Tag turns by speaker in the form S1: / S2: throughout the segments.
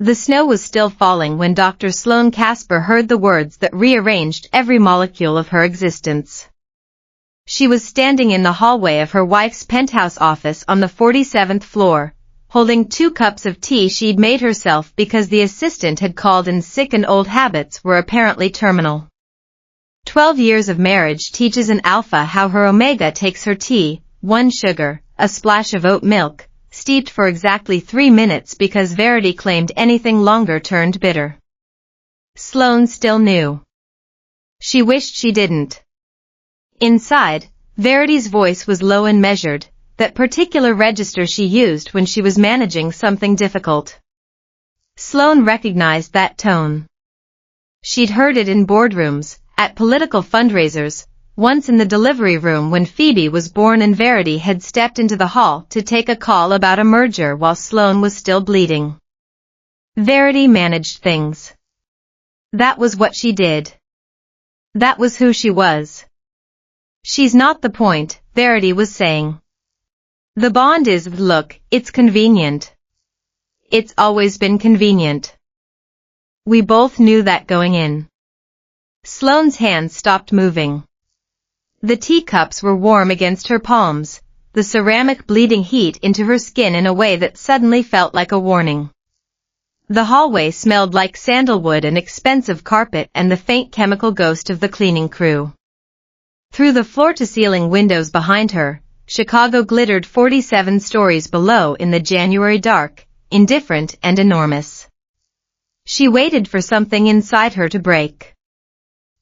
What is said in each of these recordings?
S1: The snow was still falling when Dr. Sloane Casper heard the words that rearranged every molecule of her existence. She was standing in the hallway of her wife's penthouse office on the 47th floor, holding 2 cups of tea she'd made herself because the assistant had called in sick and old habits were apparently terminal. 12 years of marriage teaches an alpha how her omega takes her tea, 1 sugar, a splash of oat milk, steeped for exactly 3 minutes because Verity claimed anything longer turned bitter. Sloane still knew. She wished she didn't. Inside, Verity's voice was low and measured, that particular register she used when she was managing something difficult. Sloane recognized that tone. She'd heard it in boardrooms, at political fundraisers, once in the delivery room when Phoebe was born and Verity had stepped into the hall to take a call about a merger while Sloane was still bleeding. Verity managed things. That was what she did. That was who she was. She's not the point, Verity was saying. The bond is, look, it's convenient. It's always been convenient. We both knew that going in. Sloane's hands stopped moving. The teacups were warm against her palms, the ceramic bleeding heat into her skin in a way that suddenly felt like a warning. The hallway smelled like sandalwood and expensive carpet and the faint chemical ghost of the cleaning crew. Through the floor-to-ceiling windows behind her, Chicago glittered 47 stories below in the January dark, indifferent and enormous. She waited for something inside her to break.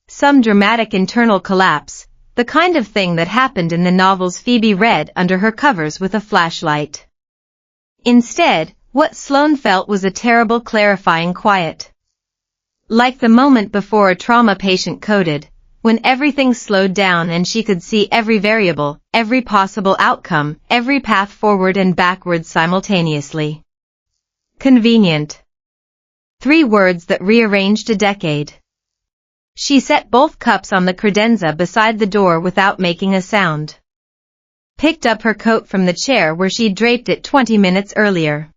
S1: Some dramatic internal collapse, the kind of thing that happened in the novels Phoebe read under her covers with a flashlight. Instead, what Sloane felt was a terrible clarifying quiet. Like the moment before a trauma patient coded, when everything slowed down and she could see every variable, every possible outcome, every path forward and backward simultaneously. Convenient. 3 words that rearranged a decade. She set both cups on the credenza beside the door without making a sound. Picked up her coat from the chair where she'd draped it 20 minutes earlier.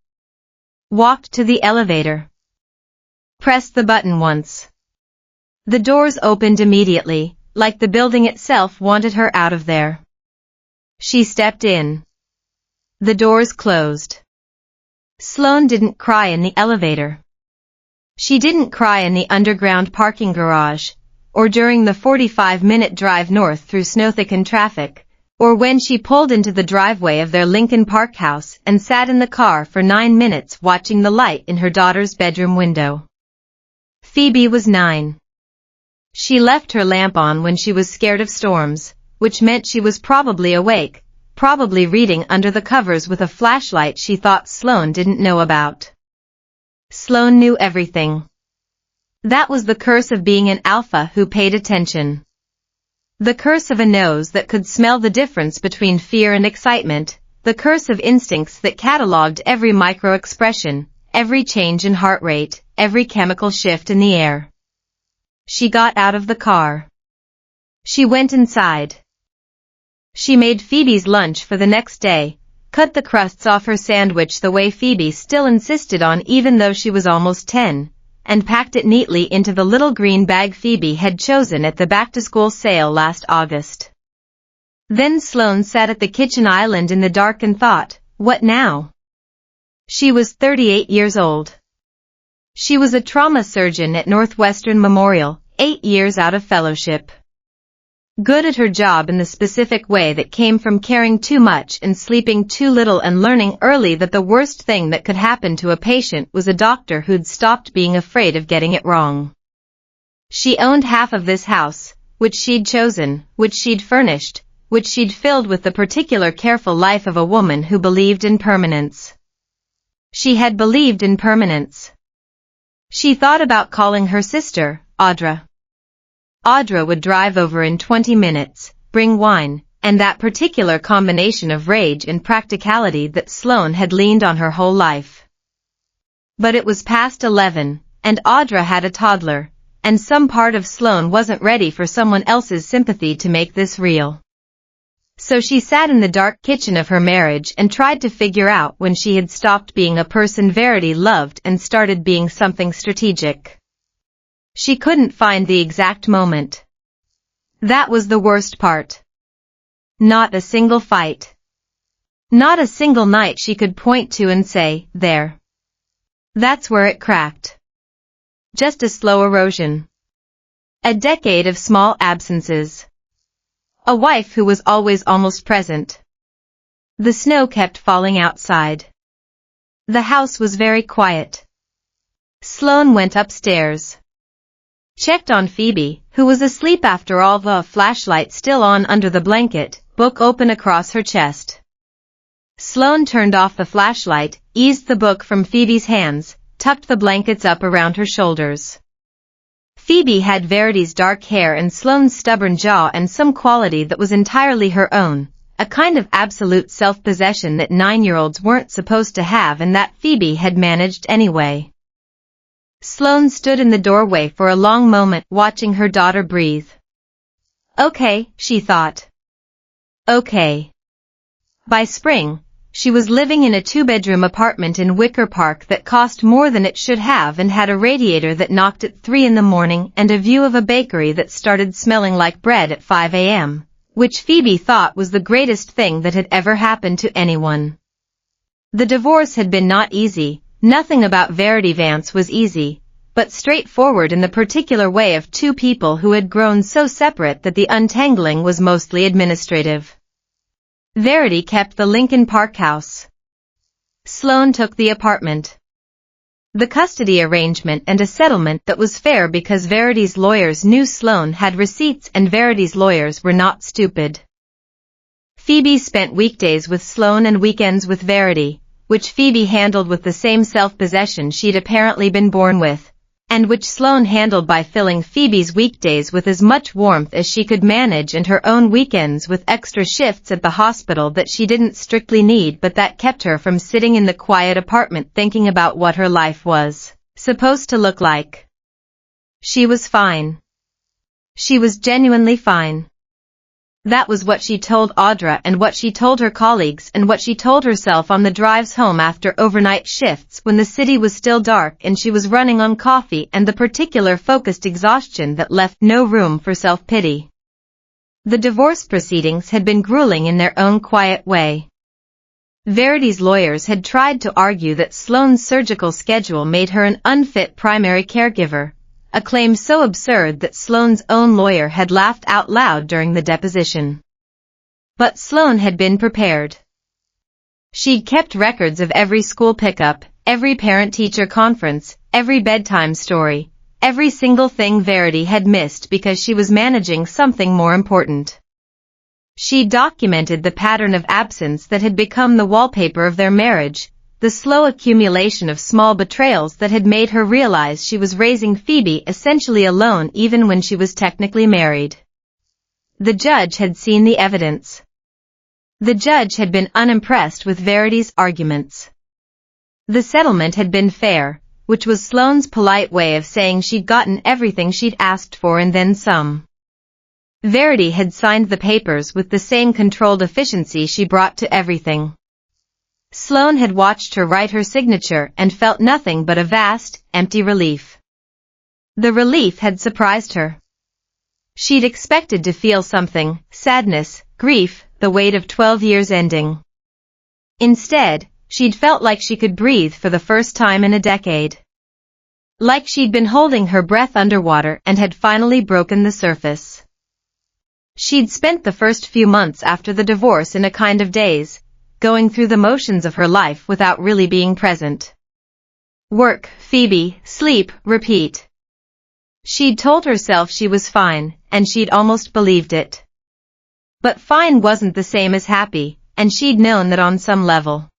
S1: Walked to the elevator. Pressed the button once. The doors opened immediately, like the building itself wanted her out of there. She stepped in. The doors closed. Sloane didn't cry in the elevator. She didn't cry in the underground parking garage, or during the 45-minute drive north through snow-thickened traffic, or when she pulled into the driveway of their Lincoln Park house and sat in the car for 9 minutes watching the light in her daughter's bedroom window. Phoebe was 9. She left her lamp on when she was scared of storms, which meant she was probably awake, probably reading under the covers with a flashlight she thought Sloane didn't know about. Sloane knew everything. That was the curse of being an alpha who paid attention. The curse of a nose that could smell the difference between fear and excitement, the curse of instincts that cataloged every micro-expression, every change in heart rate, every chemical shift in the air. She got out of the car. She went inside. She made Phoebe's lunch for the next day, cut the crusts off her sandwich the way Phoebe still insisted on even though she was almost 10, and packed it neatly into the little green bag Phoebe had chosen at the back-to-school sale last August. Then Sloane sat at the kitchen island in the dark and thought, what now? She was 38 years old. She was a trauma surgeon at Northwestern Memorial, 8 years out of fellowship. Good at her job in the specific way that came from caring too much and sleeping too little and learning early that the worst thing that could happen to a patient was a doctor who'd stopped being afraid of getting it wrong. She owned half of this house, which she'd chosen, which she'd furnished, which she'd filled with the particular careful life of a woman who believed in permanence. She had believed in permanence. She thought about calling her sister, Audra. Audra would drive over in 20 minutes, bring wine, and that particular combination of rage and practicality that Sloane had leaned on her whole life. But it was past 11, and Audra had a toddler, and some part of Sloane wasn't ready for someone else's sympathy to make this real. So she sat in the dark kitchen of her marriage and tried to figure out when she had stopped being a person Verity loved and started being something strategic. She couldn't find the exact moment. That was the worst part. Not a single fight. Not a single night she could point to and say, there. That's where it cracked. Just a slow erosion. A decade of small absences. A wife who was always almost present. The snow kept falling outside. The house was very quiet. Sloane went upstairs. Checked on Phoebe, who was asleep after all, the flashlight still on under the blanket, book open across her chest. Sloane turned off the flashlight, eased the book from Phoebe's hands, tucked the blankets up around her shoulders. Phoebe had Verity's dark hair and Sloane's stubborn jaw and some quality that was entirely her own, a kind of absolute self-possession that 9-year-olds weren't supposed to have and that Phoebe had managed anyway. Sloane stood in the doorway for a long moment watching her daughter breathe. Okay, she thought. Okay. By spring, she was living in a 2-bedroom apartment in Wicker Park that cost more than it should have and had a radiator that knocked at 3 in the morning and a view of a bakery that started smelling like bread at 5 a.m., which Phoebe thought was the greatest thing that had ever happened to anyone. The divorce had been not easy, nothing about Verity Vance was easy, but straightforward in the particular way of two people who had grown so separate that the untangling was mostly administrative. Verity kept the Lincoln Park house. Sloane took the apartment. The custody arrangement and a settlement that was fair because Verity's lawyers knew Sloane had receipts and Verity's lawyers were not stupid. Phoebe spent weekdays with Sloane and weekends with Verity, which Phoebe handled with the same self-possession she'd apparently been born with, and which Sloane handled by filling Phoebe's weekdays with as much warmth as she could manage and her own weekends with extra shifts at the hospital that she didn't strictly need but that kept her from sitting in the quiet apartment thinking about what her life was supposed to look like. She was fine. She was genuinely fine. That was what she told Audra and what she told her colleagues and what she told herself on the drives home after overnight shifts when the city was still dark and she was running on coffee and the particular focused exhaustion that left no room for self-pity. The divorce proceedings had been grueling in their own quiet way. Verity's lawyers had tried to argue that Sloane's surgical schedule made her an unfit primary caregiver, a claim so absurd that Sloane's own lawyer had laughed out loud during the deposition. But Sloane had been prepared. She'd kept records of every school pickup, every parent-teacher conference, every bedtime story, every single thing Verity had missed because she was managing something more important. She documented the pattern of absence that had become the wallpaper of their marriage, the slow accumulation of small betrayals that had made her realize she was raising Phoebe essentially alone even when she was technically married. The judge had seen the evidence. The judge had been unimpressed with Verity's arguments. The settlement had been fair, which was Sloane's polite way of saying she'd gotten everything she'd asked for and then some. Verity had signed the papers with the same controlled efficiency she brought to everything. Sloane had watched her write her signature and felt nothing but a vast, empty relief. The relief had surprised her. She'd expected to feel something, sadness, grief, the weight of 12 years ending. Instead, she'd felt like she could breathe for the first time in a decade. Like she'd been holding her breath underwater and had finally broken the surface. She'd spent the first few months after the divorce in a kind of daze, going through the motions of her life without really being present. Work, Phoebe, sleep, repeat. She'd told herself she was fine, and she'd almost believed it. But fine wasn't the same as happy, and she'd known that on some level.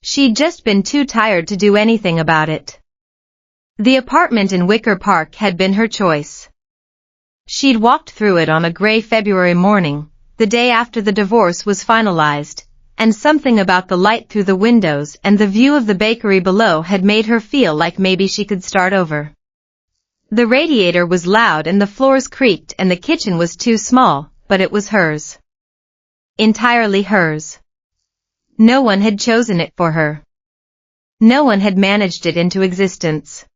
S1: She'd just been too tired to do anything about it. The apartment in Wicker Park had been her choice. She'd walked through it on a gray February morning, the day after the divorce was finalized, and something about the light through the windows and the view of the bakery below had made her feel like maybe she could start over. The radiator was loud and the floors creaked and the kitchen was too small, but it was hers. Entirely hers. No one had chosen it for her. No one had managed it into existence.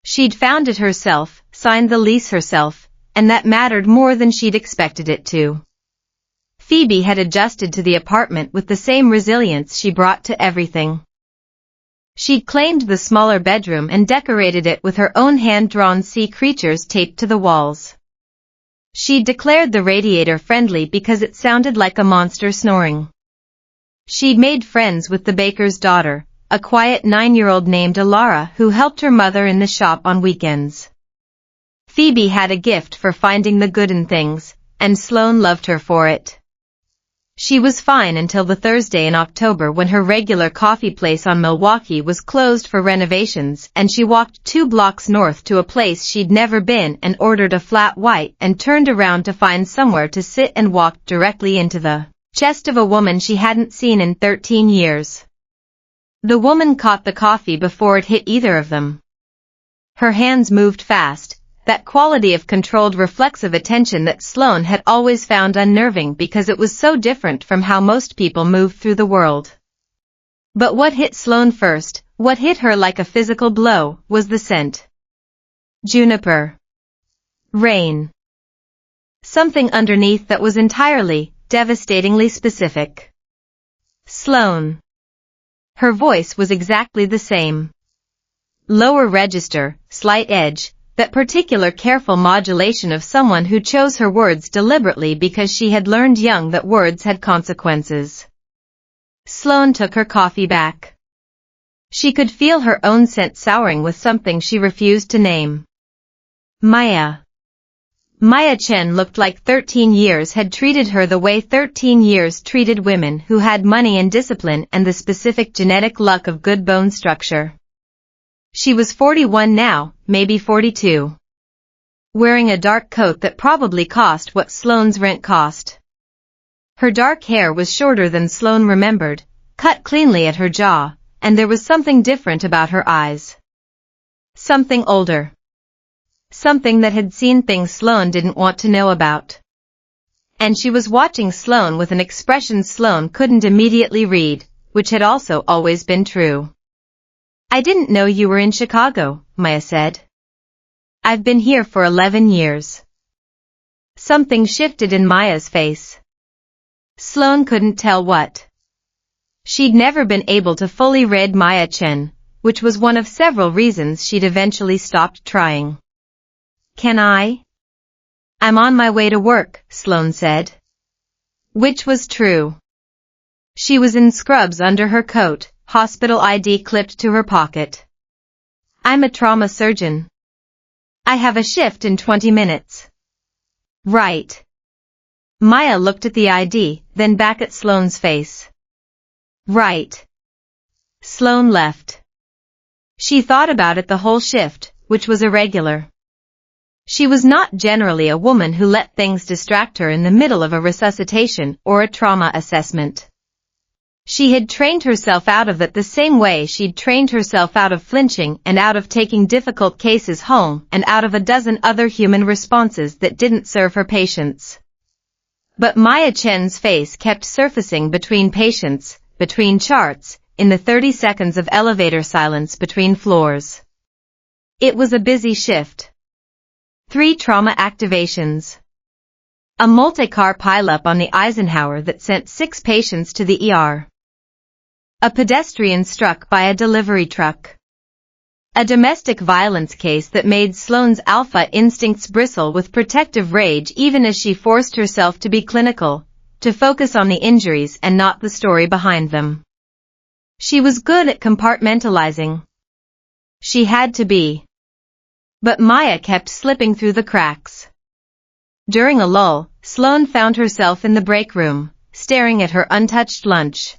S1: She'd found it herself, signed the lease herself, and that mattered more than she'd expected it to. Phoebe had adjusted to the apartment with the same resilience she brought to everything. She'd claimed the smaller bedroom and decorated it with her own hand-drawn sea creatures taped to the walls. She'd declared the radiator friendly because it sounded like a monster snoring. She'd made friends with the baker's daughter, a quiet 9-year-old named Alara who helped her mother in the shop on weekends. Phoebe had a gift for finding the good in things, and Sloane loved her for it. She was fine until the Thursday in October when her regular coffee place on Milwaukee was closed for renovations and she walked 2 blocks north to a place she'd never been and ordered a flat white and turned around to find somewhere to sit and walked directly into the chest of a woman she hadn't seen in 13 years. The woman caught the coffee before it hit either of them. Her hands moved fast, that quality of controlled reflexive attention that Sloane had always found unnerving because it was so different from how most people moved through the world. But what hit Sloane first, what hit her like a physical blow, was the scent. Juniper. Rain. Something underneath that was entirely, devastatingly specific. Sloane. Her voice was exactly the same. Lower register, slight edge, that particular careful modulation of someone who chose her words deliberately because she had learned young that words had consequences. Sloane took her coffee back. She could feel her own scent souring with something she refused to name. Maya. Maya Chen looked like 13 years had treated her the way 13 years treated women who had money and discipline and the specific genetic luck of good bone structure. She was 41 now, maybe 42. Wearing a dark coat that probably cost what Sloane's rent cost. Her dark hair was shorter than Sloane remembered, cut cleanly at her jaw, and there was something different about her eyes. Something older. Something that had seen things Sloane didn't want to know about. And she was watching Sloane with an expression Sloane couldn't immediately read, which had also always been true. "I didn't know you were in Chicago," Maya said. "I've been here for 11 years. Something shifted in Maya's face. Sloane couldn't tell what. She'd never been able to fully read Maya Chen, which was one of several reasons she'd eventually stopped trying. "Can I?" "I'm on my way to work," Sloane said. Which was true. She was in scrubs under her coat, hospital ID clipped to her pocket. "I'm a trauma surgeon. I have a shift in 20 minutes. "Right." Maya looked at the ID, then back at Sloane's face. "Right." Sloane left. She thought about it the whole shift, which was irregular. She was not generally a woman who let things distract her in the middle of a resuscitation or a trauma assessment. She had trained herself out of it the same way she'd trained herself out of flinching and out of taking difficult cases home and out of a dozen other human responses that didn't serve her patients. But Maya Chen's face kept surfacing between patients, between charts, in the 30 seconds of elevator silence between floors. It was a busy shift. 3 trauma activations. A multi-car pileup on the Eisenhower that sent 6 patients to the ER. A pedestrian struck by a delivery truck. A domestic violence case that made Sloane's alpha instincts bristle with protective rage even as she forced herself to be clinical, to focus on the injuries and not the story behind them. She was good at compartmentalizing. She had to be. But Maya kept slipping through the cracks. During a lull, Sloane found herself in the break room, staring at her untouched lunch.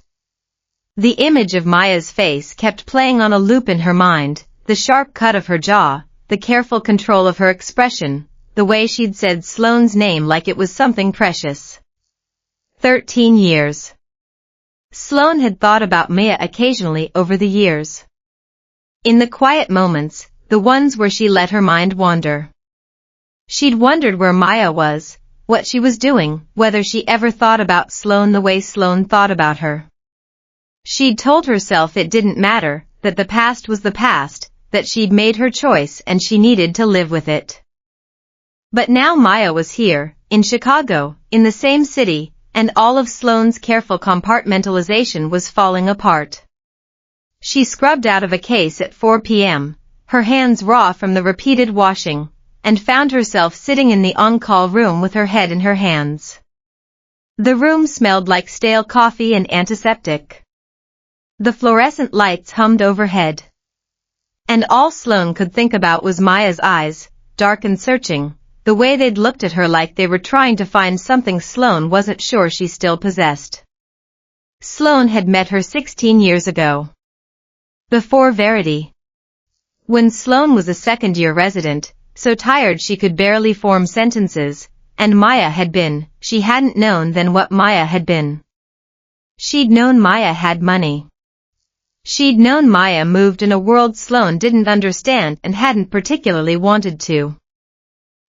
S1: The image of Maya's face kept playing on a loop in her mind, the sharp cut of her jaw, the careful control of her expression, the way she'd said Sloane's name like it was something precious. 13 years. Sloane had thought about Maya occasionally over the years. In the quiet moments, the ones where she let her mind wander. She'd wondered where Maya was, what she was doing, whether she ever thought about Sloane the way Sloane thought about her. She'd told herself it didn't matter, that the past was the past, that she'd made her choice and she needed to live with it. But now Maya was here, in Chicago, in the same city, and all of Sloane's careful compartmentalization was falling apart. She scrubbed out of a case at 4 p.m., her hands raw from the repeated washing, and found herself sitting in the on-call room with her head in her hands. The room smelled like stale coffee and antiseptic. The fluorescent lights hummed overhead. And all Sloane could think about was Maya's eyes, dark and searching, the way they'd looked at her like they were trying to find something Sloane wasn't sure she still possessed. Sloane had met her 16 years ago. Before Verity. When Sloane was a second-year resident, so tired she could barely form sentences, and Maya had been, she hadn't known then what Maya had been. She'd known Maya had money. She'd known Maya moved in a world Sloane didn't understand and hadn't particularly wanted to.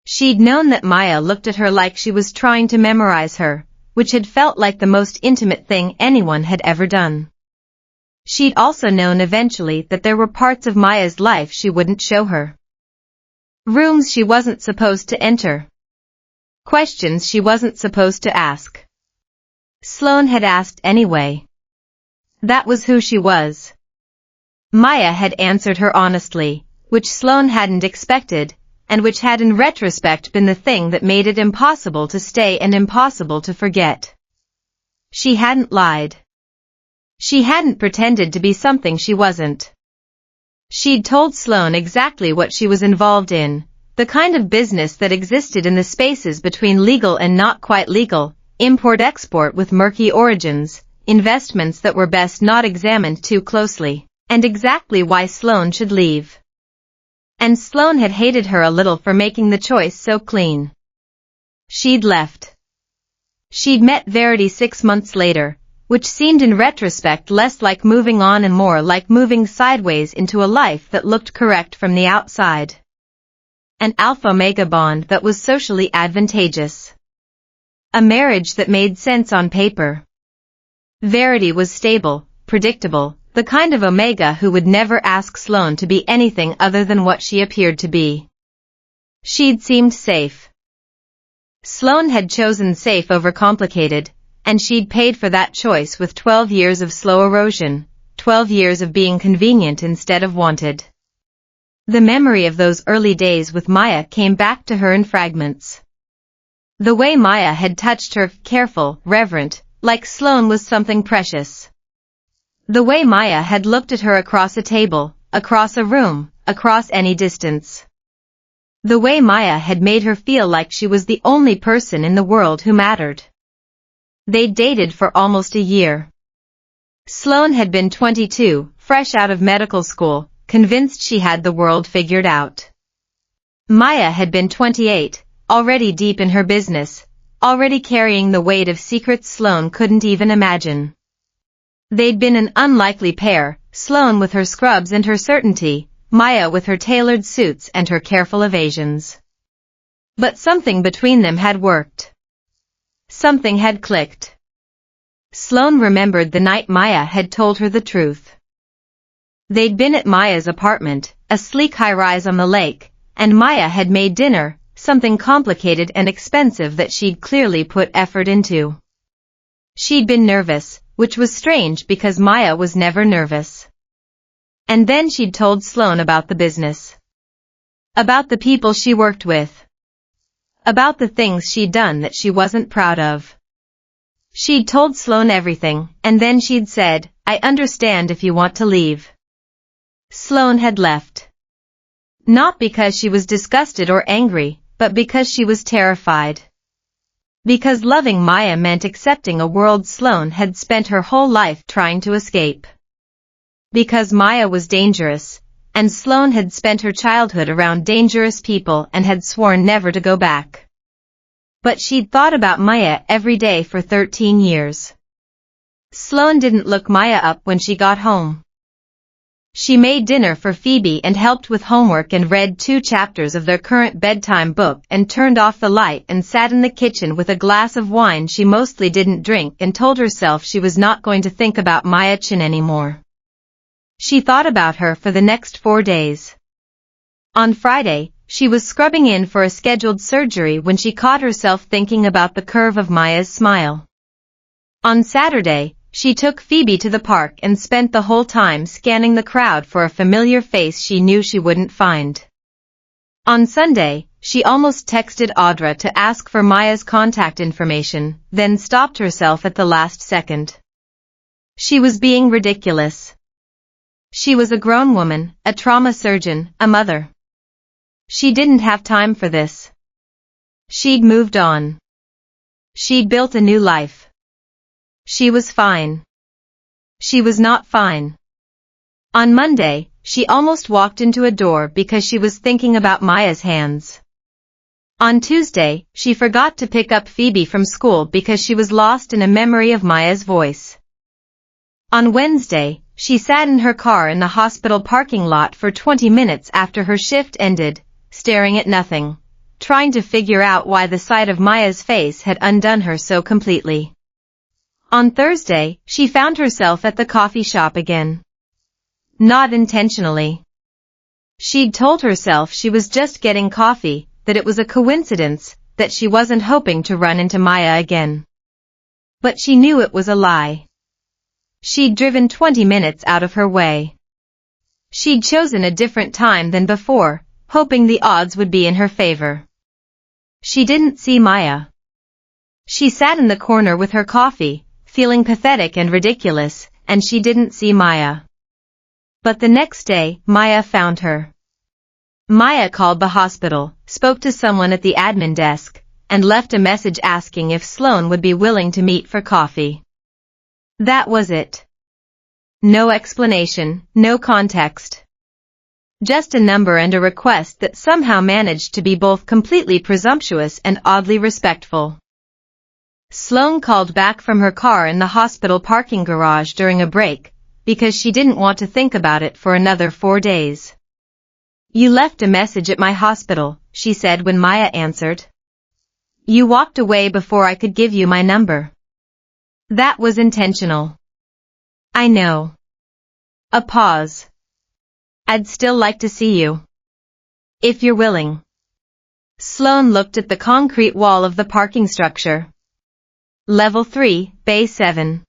S1: She'd known that Maya looked at her like she was trying to memorize her, which had felt like the most intimate thing anyone had ever done. She'd also known eventually that there were parts of Maya's life she wouldn't show her. Rooms she wasn't supposed to enter. Questions she wasn't supposed to ask. Sloane had asked anyway. That was who she was. Maya had answered her honestly, which Sloane hadn't expected, and which had in retrospect been the thing that made it impossible to stay and impossible to forget. She hadn't lied. She hadn't pretended to be something she wasn't. She'd told Sloane exactly what she was involved in, the kind of business that existed in the spaces between legal and not quite legal, import-export with murky origins, investments that were best not examined too closely, and exactly why Sloane should leave. And Sloane had hated her a little for making the choice so clean. She'd left. She'd met Verity 6 months later, which seemed in retrospect less like moving on and more like moving sideways into a life that looked correct from the outside. An alpha-omega bond that was socially advantageous. A marriage that made sense on paper. Verity was stable, predictable, the kind of omega who would never ask Sloane to be anything other than what she appeared to be. She'd seemed safe. Sloane had chosen safe over complicated, and she'd paid for that choice with 12 years of slow erosion, 12 years of being convenient instead of wanted. The memory of those early days with Maya came back to her in fragments. The way Maya had touched her, careful, reverent, like Sloane was something precious. The way Maya had looked at her across a table, across a room, across any distance. The way Maya had made her feel like she was the only person in the world who mattered. They'd dated for almost a year. Sloane had been 22, fresh out of medical school, convinced she had the world figured out. Maya had been 28, already deep in her business, already carrying the weight of secrets Sloane couldn't even imagine. They'd been an unlikely pair, Sloane with her scrubs and her certainty, Maya with her tailored suits and her careful evasions. But something between them had worked. Something had clicked. Sloane remembered the night Maya had told her the truth. They'd been at Maya's apartment, a sleek high-rise on the lake, and Maya had made dinner, something complicated and expensive that she'd clearly put effort into. She'd been nervous, which was strange because Maya was never nervous. And then she'd told Sloane about the business. About the people she worked with. About the things she'd done that she wasn't proud of. She'd told Sloane everything, and then she'd said, "I understand if you want to leave." Sloane had left. Not because she was disgusted or angry, but because she was terrified. Because loving Maya meant accepting a world Sloane had spent her whole life trying to escape. Because Maya was dangerous, and Sloane had spent her childhood around dangerous people and had sworn never to go back. But she'd thought about Maya every day for 13 years. Sloane didn't look Maya up when she got home. She made dinner for Phoebe and helped with homework and read 2 chapters of their current bedtime book and turned off the light and sat in the kitchen with a glass of wine she mostly didn't drink and told herself she was not going to think about Maya Chin anymore. She thought about her for the next 4 days. On Friday, she was scrubbing in for a scheduled surgery when she caught herself thinking about the curve of Maya's smile. On Saturday, she took Phoebe to the park and spent the whole time scanning the crowd for a familiar face she knew she wouldn't find. On Sunday, she almost texted Audra to ask for Maya's contact information, then stopped herself at the last second. She was being ridiculous. She was a grown woman, a trauma surgeon, a mother. She didn't have time for this. She'd moved on. She'd built a new life. She was fine. She was not fine. On Monday, she almost walked into a door because she was thinking about Maya's hands. On Tuesday, she forgot to pick up Phoebe from school because she was lost in a memory of Maya's voice. On Wednesday, she sat in her car in the hospital parking lot for 20 minutes after her shift ended, staring at nothing, trying to figure out why the sight of Maya's face had undone her so completely. On Thursday, she found herself at the coffee shop again. Not intentionally. She'd told herself she was just getting coffee, that it was a coincidence, that she wasn't hoping to run into Maya again. But she knew it was a lie. She'd driven 20 minutes out of her way. She'd chosen a different time than before, hoping the odds would be in her favor. She didn't see Maya. She sat in the corner with her coffee, feeling pathetic and ridiculous, and she didn't see Maya. But the next day, Maya found her. Maya called the hospital, spoke to someone at the admin desk, and left a message asking if Sloan would be willing to meet for coffee. That was it. No explanation, no context. Just a number and a request that somehow managed to be both completely presumptuous and oddly respectful. Sloan called back from her car in the hospital parking garage during a break, because she didn't want to think about it for another 4 days. "You left a message at my hospital," she said when Maya answered. "You walked away before I could give you my number." That was intentional. "I know." A pause. "I'd still like to see you. If you're willing." Sloan looked at the concrete wall of the parking structure. Level 3, Bay 7.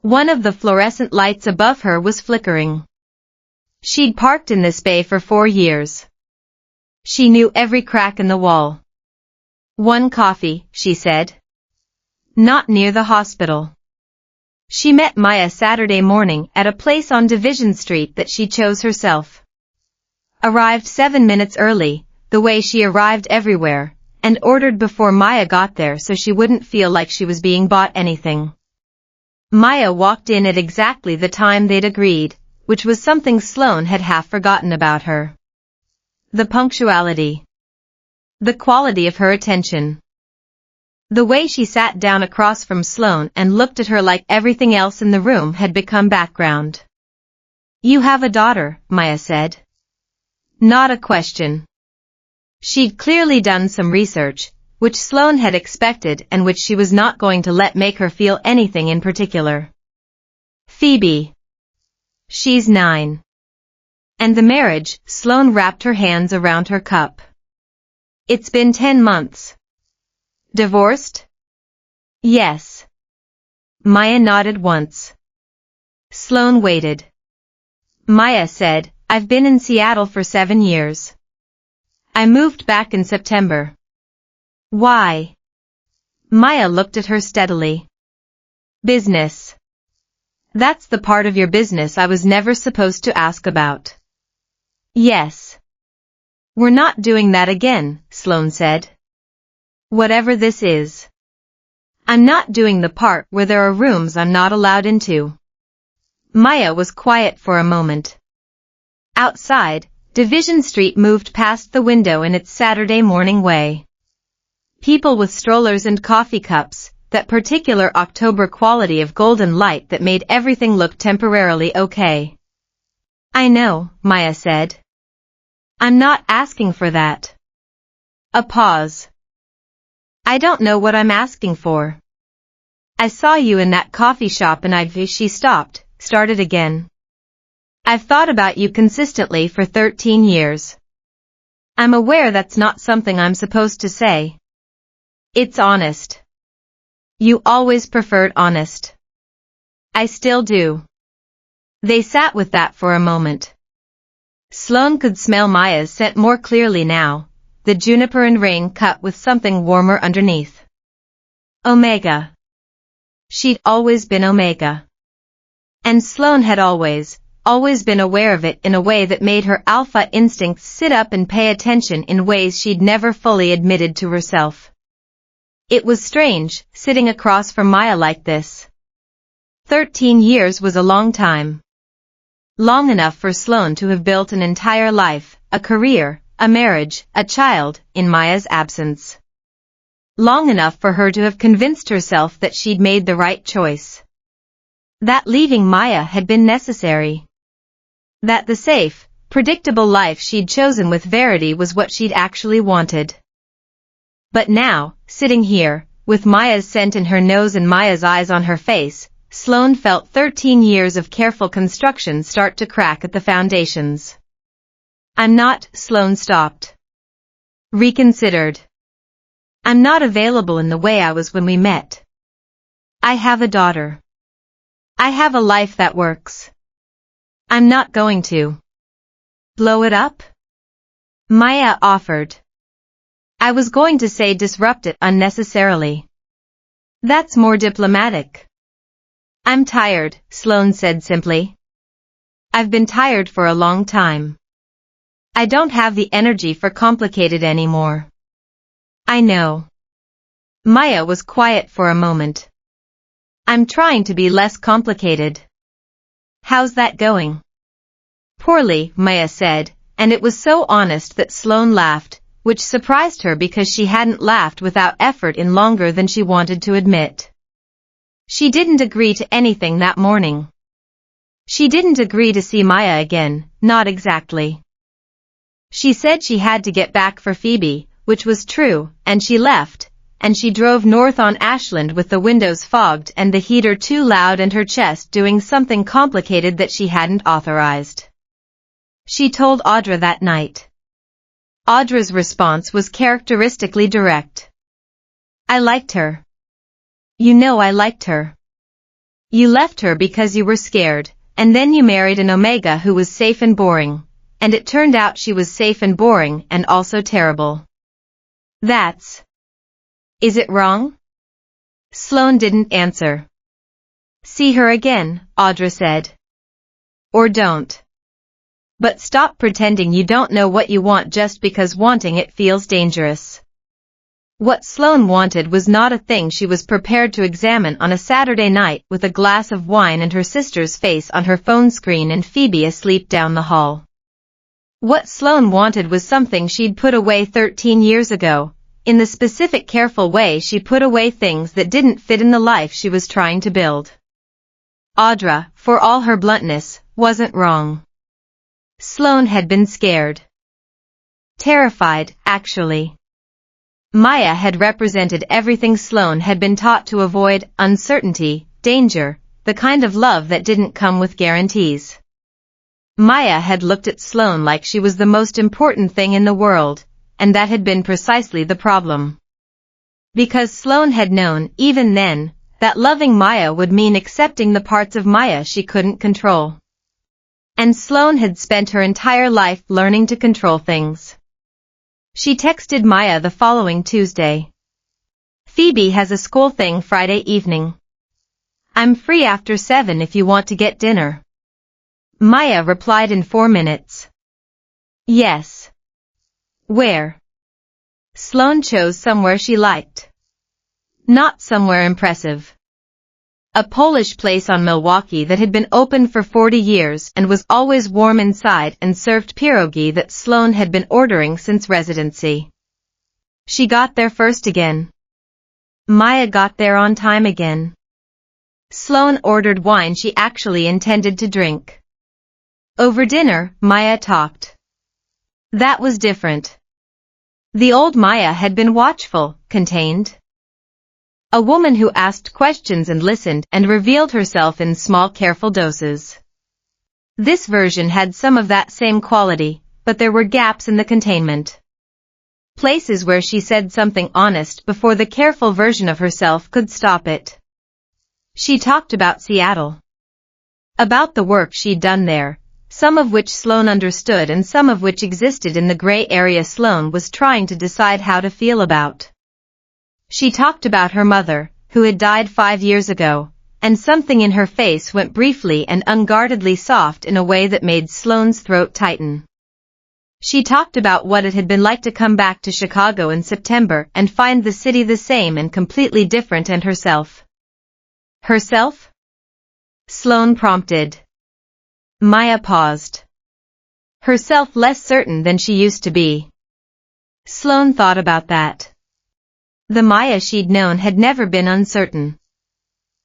S1: One of the fluorescent lights above her was flickering. She'd parked in this bay for 4 years. She knew every crack in the wall. "One coffee," she said. "Not near the hospital." She met Maya Saturday morning at a place on Division Street that she chose herself. Arrived 7 minutes early, the way she arrived everywhere, and ordered before Maya got there so she wouldn't feel like she was being bought anything. Maya walked in at exactly the time they'd agreed, which was something Sloan had half forgotten about her. The punctuality. The quality of her attention. The way she sat down across from Sloan and looked at her like everything else in the room had become background. "You have a daughter," Maya said. Not a question. She'd clearly done some research, which Sloan had expected and which she was not going to let make her feel anything in particular. "Phoebe. She's 9. "And the marriage," Sloan wrapped her hands around her cup. "It's been 10 months. "Divorced?" "Yes." Maya nodded once. Sloan waited. Maya said, "I've been in Seattle for 7 years. I moved back in September." "Why?" Maya looked at her steadily. "Business." "That's the part of your business I was never supposed to ask about." "Yes." "We're not doing that again," Sloan said. "Whatever this is. I'm not doing the part where there are rooms I'm not allowed into." Maya was quiet for a moment. Outside, Division Street moved past the window in its Saturday morning way. People with strollers and coffee cups, that particular October quality of golden light that made everything look temporarily okay. I know, Maya said. I'm not asking for that. A pause. I don't know what I'm asking for. I saw you in that coffee shop and she stopped, started again. I've thought about you consistently for 13 years. I'm aware that's not something I'm supposed to say. It's honest. You always preferred honest. I still do. They sat with that for a moment. Sloane could smell Maya's scent more clearly now, the juniper and rain cut with something warmer underneath. Omega. She'd always been Omega. And Sloane had always been aware of it in a way that made her alpha instincts sit up and pay attention in ways she'd never fully admitted to herself. It was strange, sitting across from Maya like this. 13 years was a long time. Long enough for Sloane to have built an entire life, a career, a marriage, a child, in Maya's absence. Long enough for her to have convinced herself that she'd made the right choice. That leaving Maya had been necessary. That the safe, predictable life she'd chosen with Verity was what she'd actually wanted. But now, sitting here, with Maya's scent in her nose and Maya's eyes on her face, Sloane felt 13 years of careful construction start to crack at the foundations. I'm not, Sloane stopped. Reconsidered. I'm not available in the way I was when we met. I have a daughter. I have a life that works. I'm not going to blow it up? Maya offered. I was going to say disrupt it unnecessarily. That's more diplomatic. I'm tired, Sloane said simply. I've been tired for a long time. I don't have the energy for complicated anymore. I know. Maya was quiet for a moment. I'm trying to be less complicated. How's that going? Poorly, Maya said, and it was so honest that Sloane laughed, which surprised her because she hadn't laughed without effort in longer than she wanted to admit. She didn't agree to anything that morning. She didn't agree to see Maya again, not exactly. She said she had to get back for Phoebe, which was true, and she left, and she drove north on Ashland with the windows fogged and the heater too loud and her chest doing something complicated that she hadn't authorized. She told Audra that night. Audra's response was characteristically direct. I liked her. You know I liked her. You left her because you were scared, and then you married an Omega who was safe and boring, and it turned out she was safe and boring and also terrible. Is it wrong? Sloane didn't answer. See her again, Audra said. Or don't. But stop pretending you don't know what you want just because wanting it feels dangerous. What Sloane wanted was not a thing she was prepared to examine on a Saturday night with a glass of wine and her sister's face on her phone screen and Phoebe asleep down the hall. What Sloane wanted was something she'd put away 13 years ago, in the specific careful way she put away things that didn't fit in the life she was trying to build. Audra, for all her bluntness, wasn't wrong. Sloane had been scared. Terrified, actually. Maya had represented everything Sloane had been taught to avoid: uncertainty, danger, the kind of love that didn't come with guarantees. Maya had looked at Sloane like she was the most important thing in the world, and that had been precisely the problem. Because Sloane had known, even then, that loving Maya would mean accepting the parts of Maya she couldn't control. And Sloane had spent her entire life learning to control things. She texted Maya the following Tuesday. Phoebe has a school thing Friday evening. I'm free after 7 if you want to get dinner. Maya replied in 4 minutes. Yes. Where? Sloane chose somewhere she liked. Not somewhere impressive. A Polish place on Milwaukee that had been open for 40 years and was always warm inside and served pierogi that Sloane had been ordering since residency. She got there first again. Maya got there on time again. Sloane ordered wine she actually intended to drink. Over dinner, Maya talked. That was different. The old Maya had been watchful, contained. A woman who asked questions and listened and revealed herself in small careful doses. This version had some of that same quality, but there were gaps in the containment. Places where she said something honest before the careful version of herself could stop it. She talked about Seattle. About the work she'd done there, some of which Sloane understood and some of which existed in the gray area Sloane was trying to decide how to feel about. She talked about her mother, who had died 5 years ago, and something in her face went briefly and unguardedly soft in a way that made Sloane's throat tighten. She talked about what it had been like to come back to Chicago in September and find the city the same and completely different, and herself. Herself? Sloane prompted. Maya paused. Herself less certain than she used to be. Sloane thought about that. The Maya she'd known had never been uncertain.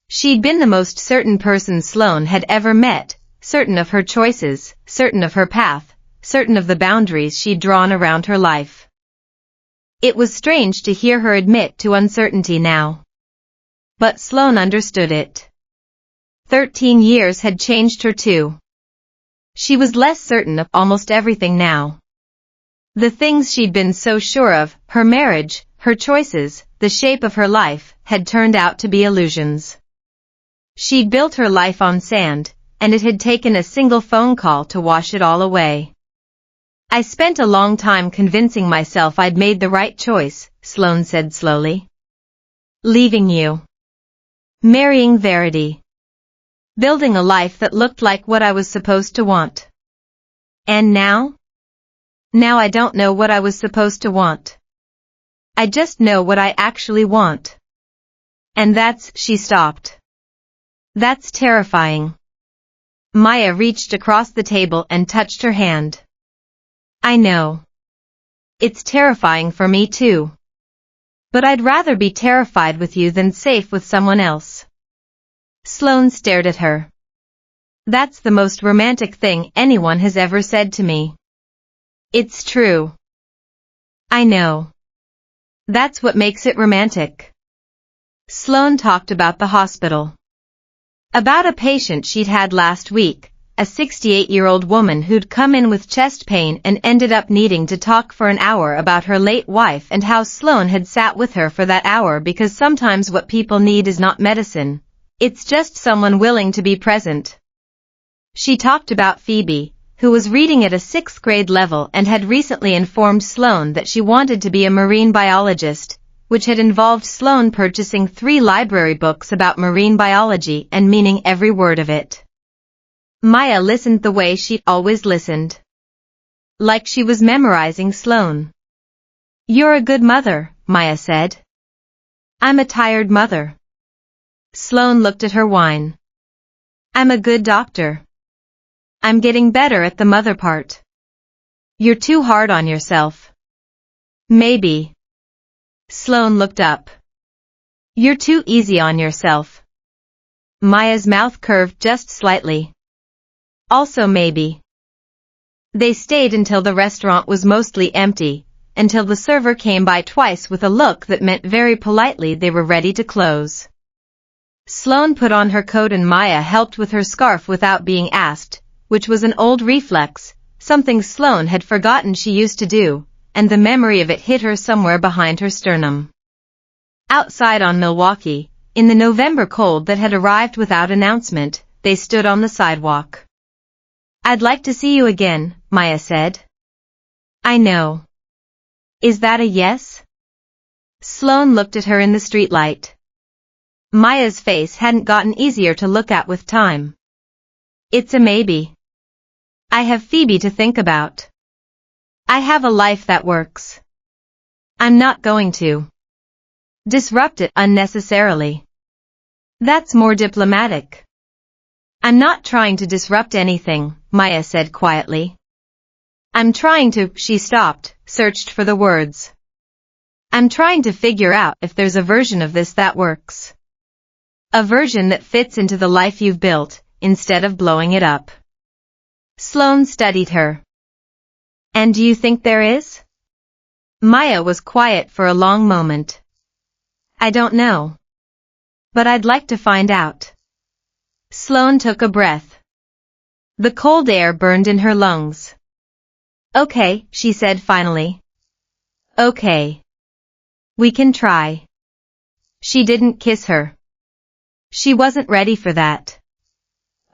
S1: She'd been the most certain person Sloane had ever met, certain of her choices, certain of her path, certain of the boundaries she'd drawn around her life. It was strange to hear her admit to uncertainty now. But Sloane understood it. 13 years had changed her too. She was less certain of almost everything now. The things she'd been so sure of, her marriage, her choices, the shape of her life, had turned out to be illusions. She'd built her life on sand, and it had taken a single phone call to wash it all away. I spent a long time convincing myself I'd made the right choice, Sloane said slowly. Leaving you. Marrying Verity. Building a life that looked like what I was supposed to want. And now? Now I don't know what I was supposed to want. I just know what I actually want. And she stopped. That's terrifying. Maya reached across the table and touched her hand. I know. It's terrifying for me too. But I'd rather be terrified with you than safe with someone else. Sloane stared at her. That's the most romantic thing anyone has ever said to me. It's true. I know. That's what makes it romantic. Sloane talked about the hospital. About a patient she'd had last week, a 68-year-old woman who'd come in with chest pain and ended up needing to talk for an hour about her late wife and how Sloane had sat with her for that hour because sometimes what people need is not medicine. It's just someone willing to be present. She talked about Phoebe, who was reading at a 6th grade level and had recently informed Sloane that she wanted to be a marine biologist, which had involved Sloane purchasing 3 library books about marine biology and meaning every word of it. Maya listened the way she'd always listened. Like she was memorizing Sloane. You're a good mother, Maya said. I'm a tired mother. Sloane looked at her whine. I'm a good doctor. I'm getting better at the mother part. You're too hard on yourself. Maybe. Sloane looked up. You're too easy on yourself. Maya's mouth curved just slightly. Also maybe. They stayed until the restaurant was mostly empty, until the server came by twice with a look that meant very politely they were ready to close. Sloane put on her coat and Maya helped with her scarf without being asked, which was an old reflex, something Sloane had forgotten she used to do, and the memory of it hit her somewhere behind her sternum. Outside on Milwaukee, in the November cold that had arrived without announcement, they stood on the sidewalk. I'd like to see you again, Maya said. I know. Is that a yes? Sloane looked at her in the streetlight. Maya's face hadn't gotten easier to look at with time. It's a maybe. I have Phoebe to think about. I have a life that works. I'm not going to disrupt it unnecessarily. That's more diplomatic. I'm not trying to disrupt anything, Maya said quietly. I'm trying to, she stopped, searched for the words. I'm trying to figure out if there's a version of this that works. A version that fits into the life you've built, instead of blowing it up. Sloane studied her. And do you think there is? Maya was quiet for a long moment. I don't know. But I'd like to find out. Sloane took a breath. The cold air burned in her lungs. Okay, she said finally. Okay. We can try. She didn't kiss her. She wasn't ready for that.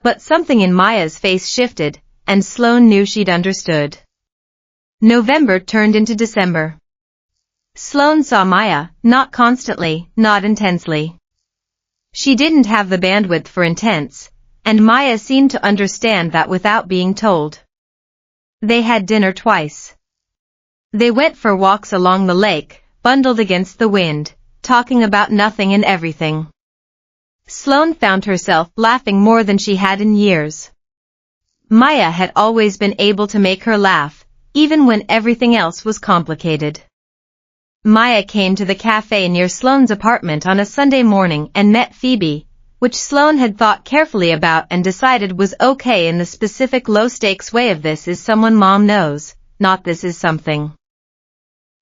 S1: But something in Maya's face shifted, and Sloane knew she'd understood. November turned into December. Sloane saw Maya, not constantly, not intensely. She didn't have the bandwidth for intense, and Maya seemed to understand that without being told. They had dinner twice. They went for walks along the lake, bundled against the wind, talking about nothing and everything. Sloane found herself laughing more than she had in years. Maya had always been able to make her laugh, even when everything else was complicated. Maya came to the cafe near Sloane's apartment on a Sunday morning and met Phoebe, which Sloane had thought carefully about and decided was okay in the specific low-stakes way of this is someone mom knows, not this is something.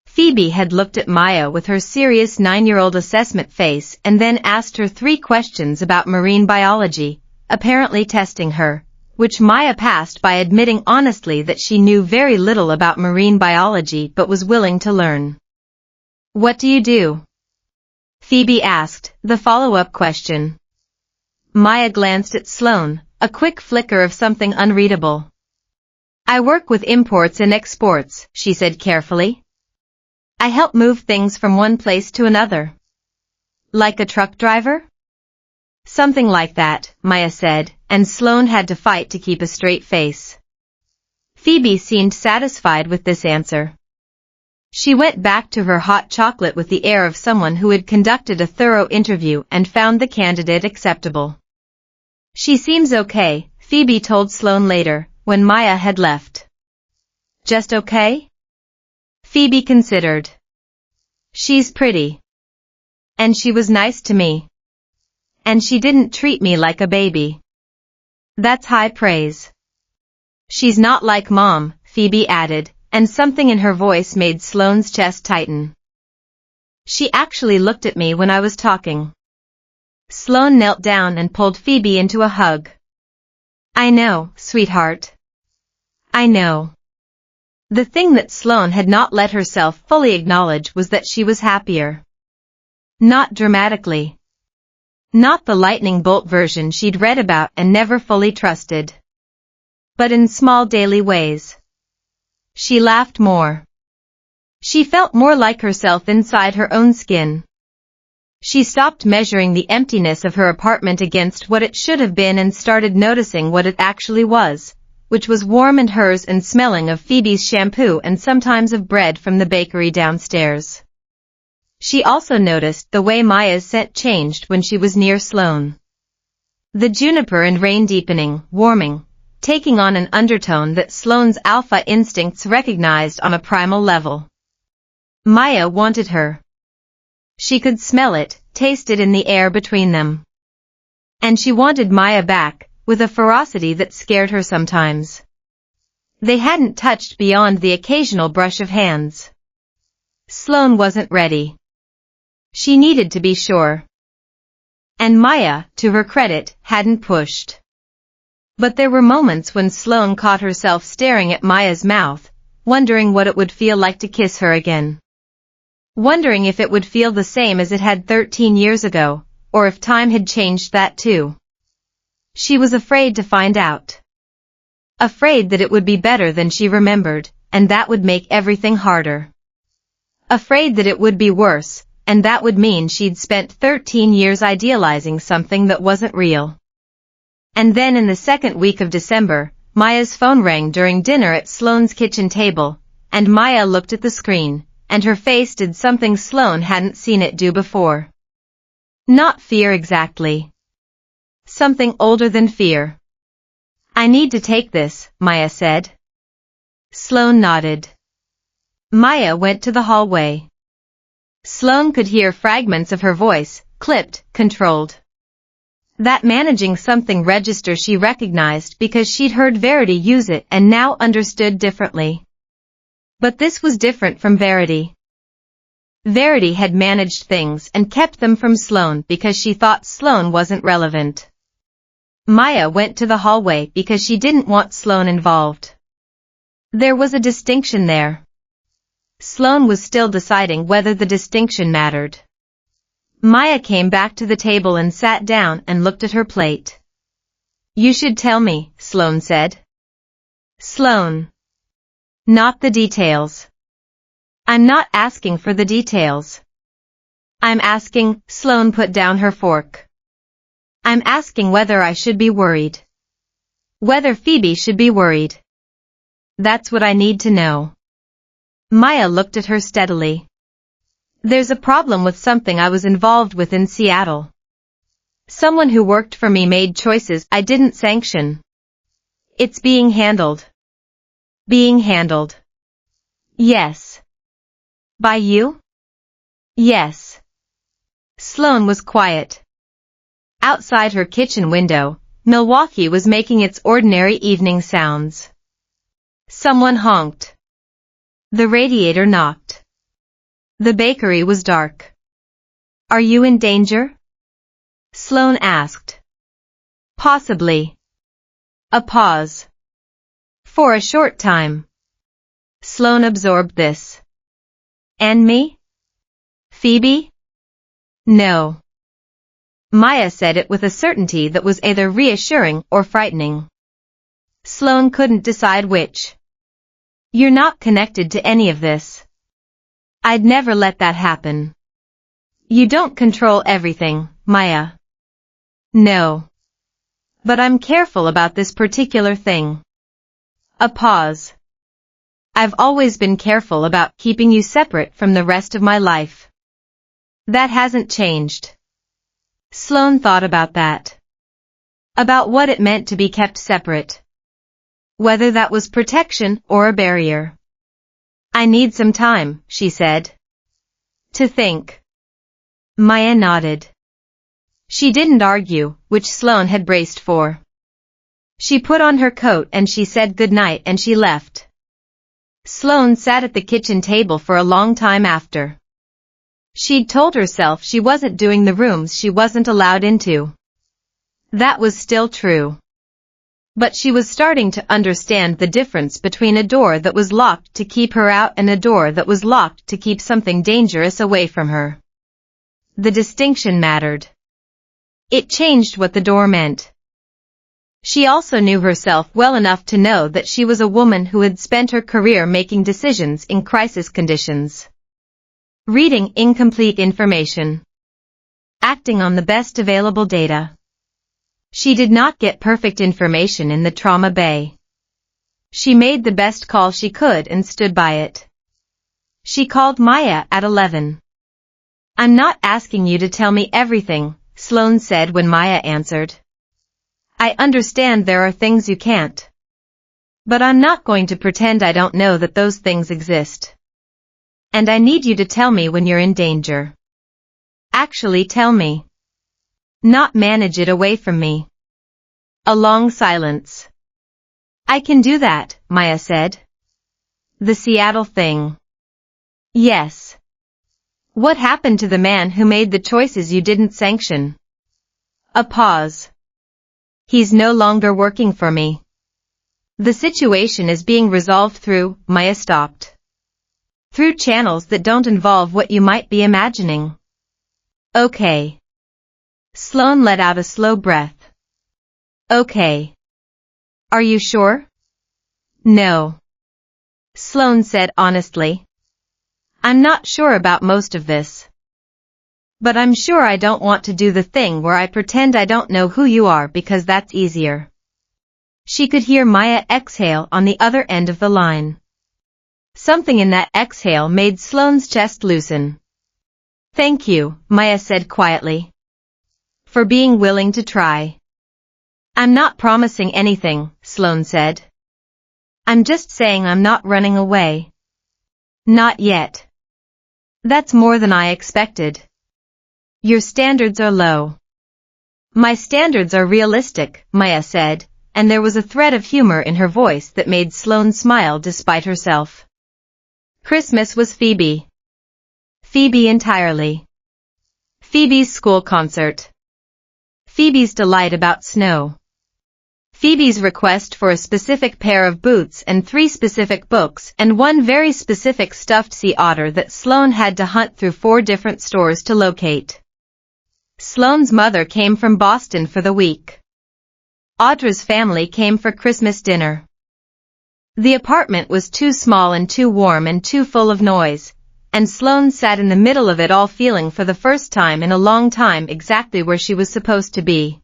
S1: Phoebe had looked at Maya with her serious 9-year-old assessment face and then asked her 3 questions about marine biology, apparently testing her, which Maya passed by admitting honestly that she knew very little about marine biology but was willing to learn. What do you do? Phoebe asked, the follow-up question. Maya glanced at Sloane, a quick flicker of something unreadable. I work with imports and exports, she said carefully. I help move things from one place to another. Like a truck driver? Something like that, Maya said, and Sloane had to fight to keep a straight face. Phoebe seemed satisfied with this answer. She went back to her hot chocolate with the air of someone who had conducted a thorough interview and found the candidate acceptable. She seems okay, Phoebe told Sloane later, when Maya had left. Just okay? Phoebe considered. She's pretty. And she was nice to me. And she didn't treat me like a baby. That's high praise. She's not like Mom, Phoebe added, and something in her voice made Sloane's chest tighten. She actually looked at me when I was talking. Sloane knelt down and pulled Phoebe into a hug. I know, sweetheart. I know. The thing that Sloane had not let herself fully acknowledge was that she was happier. Not dramatically. Not the lightning bolt version she'd read about and never fully trusted. But in small daily ways. She laughed more. She felt more like herself inside her own skin. She stopped measuring the emptiness of her apartment against what it should have been and started noticing what it actually was, which was warm and hers and smelling of Phoebe's shampoo and sometimes of bread from the bakery downstairs. She also noticed the way Maya's scent changed when she was near Sloane. The juniper and rain deepening, warming, taking on an undertone that Sloane's alpha instincts recognized on a primal level. Maya wanted her. She could smell it, taste it in the air between them. And she wanted Maya back, with a ferocity that scared her sometimes. They hadn't touched beyond the occasional brush of hands. Sloane wasn't ready. She needed to be sure. And Maya, to her credit, hadn't pushed. But there were moments when Sloane caught herself staring at Maya's mouth, wondering what it would feel like to kiss her again. Wondering if it would feel the same as it had 13 years ago, or if time had changed that too. She was afraid to find out. Afraid that it would be better than she remembered, and that would make everything harder. Afraid that it would be worse, and that would mean she'd spent 13 years idealizing something that wasn't real. And then in the second week of December, Maya's phone rang during dinner at Sloane's kitchen table, and Maya looked at the screen, and her face did something Sloane hadn't seen it do before. Not fear exactly. Something older than fear. I need to take this, Maya said. Sloane nodded. Maya went to the hallway. Sloane could hear fragments of her voice, clipped, controlled. That managing something register she recognized because she'd heard Verity use it and now understood differently. But this was different from Verity. Verity had managed things and kept them from Sloane because she thought Sloane wasn't relevant. Maya went to the hallway because she didn't want Sloane involved. There was a distinction there. Sloane was still deciding whether the distinction mattered. Maya came back to the table and sat down and looked at her plate. "You should tell me," Sloane said. "Sloane. Not the details." "I'm not asking for the details. I'm asking," Sloane put down her fork. "I'm asking whether I should be worried. Whether Phoebe should be worried. That's what I need to know." Maya looked at her steadily. "There's a problem with something I was involved with in Seattle. Someone who worked for me made choices I didn't sanction. It's being handled." "Being handled?" "Yes." "By you?" "Yes." Sloane was quiet. Outside her kitchen window, Milwaukee was making its ordinary evening sounds. Someone honked. The radiator knocked. The bakery was dark. "Are you in danger?" Sloane asked. "Possibly." A pause. For a short time. Sloane absorbed this. "And me? Phoebe?" "No." Maya said it with a certainty that was either reassuring or frightening. Sloane couldn't decide which. "You're not connected to any of this. I'd never let that happen. You don't control everything, Maya." "No. But I'm careful about this particular thing." A pause. "I've always been careful about keeping you separate from the rest of my life. That hasn't changed." Sloane thought about that. About what it meant to be kept separate. Whether that was protection or a barrier. "I need some time," she said. "To think." Maya nodded. She didn't argue, which Sloane had braced for. She put on her coat and she said goodnight and she left. Sloane sat at the kitchen table for a long time after. She'd told herself she wasn't doing the rooms she wasn't allowed into. That was still true. But she was starting to understand the difference between a door that was locked to keep her out and a door that was locked to keep something dangerous away from her. The distinction mattered. It changed what the door meant. She also knew herself well enough to know that she was a woman who had spent her career making decisions in crisis conditions. Reading incomplete information. Acting on the best available data. She did not get perfect information in the trauma bay. She made the best call she could and stood by it. She called Maya at 11. "I'm not asking you to tell me everything," Sloane said when Maya answered. "I understand there are things you can't. But I'm not going to pretend I don't know that those things exist. And I need you to tell me when you're in danger. Actually tell me. Not manage it away from me." A long silence. "I can do that," Maya said. "The Seattle thing." "Yes. What happened to the man who made the choices you didn't sanction?" A pause. "He's no longer working for me. The situation is being resolved through," Maya stopped. "Through channels that don't involve what you might be imagining." "Okay." Sloane let out a slow breath. "Okay. Are you sure?" "No." Sloane said honestly. "I'm not sure about most of this. But I'm sure I don't want to do the thing where I pretend I don't know who you are because that's easier." She could hear Maya exhale on the other end of the line. Something in that exhale made Sloane's chest loosen. "Thank you," Maya said quietly. "For being willing to try." "I'm not promising anything," Sloane said. "I'm just saying I'm not running away." "Not yet." "That's more than I expected. Your standards are low." My standards are realistic, Maya said, and there was a thread of humor in her voice that made Sloane smile despite herself. Christmas was Phoebe. Phoebe entirely. Phoebe's school concert. Phoebe's delight about snow. Phoebe's request for a specific pair of boots and 3 specific books and 1 very specific stuffed sea otter that Sloane had to hunt through 4 different stores to locate. Sloane's mother came from Boston for the week. Audra's family came for Christmas dinner. The apartment was too small and too warm and too full of noise, and Sloane sat in the middle of it all feeling for the first time in a long time exactly where she was supposed to be.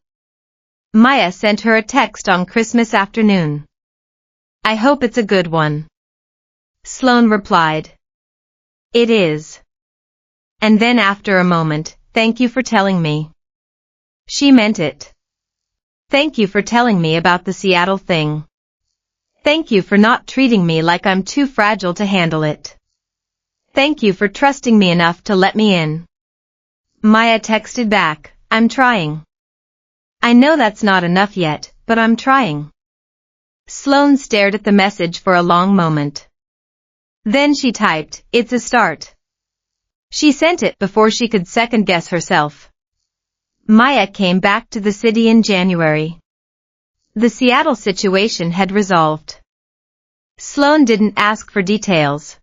S1: Maya sent her a text on Christmas afternoon. I hope it's a good one. Sloane replied. It is. And then after a moment, thank you for telling me. She meant it. Thank you for telling me about the Seattle thing. Thank you for not treating me like I'm too fragile to handle it. Thank you for trusting me enough to let me in. Maya texted back, I'm trying. I know that's not enough yet, but I'm trying. Sloane stared at the message for a long moment. Then she typed, it's a start. She sent it before she could second-guess herself. Maya came back to the city in January. The Seattle situation had resolved. Sloane didn't ask for details.